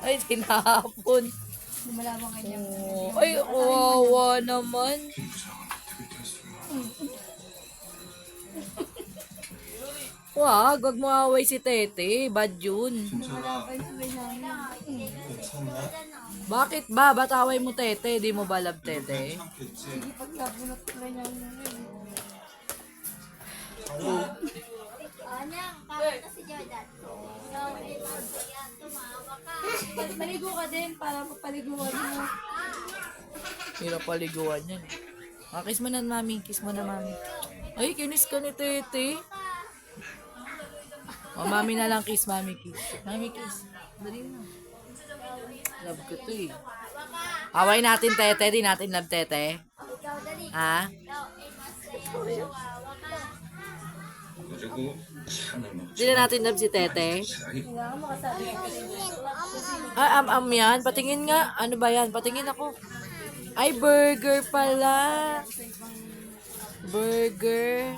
Ay, tinapon. Lumalabang kanya. Ay, kawawa naman. Wag mo away si Tete. Bad yun. Lumalabang si Benjamin. Bakit ba? Ba't away mo Tete? Di mo ba love Tete? Sige, paglabunot ko rin yung Anyang, kapit na si Jordan. Maligo ka din para mapaliguan mo. Hirap paliguan yan. Kiss mo na, mami. Kiss mo na, mami. Ay, kinis ka ni Tete. Mami na lang kiss, mami kiss. Mami kiss. Dali na. Love ko to eh. Away natin, Tete. Di natin love, Tete. Ha? Di na natin love si Tete. Kailangan makasabi ka. Yan. Patingin nga. Ano ba yan? Patingin ako. Ay, burger pala. Burger.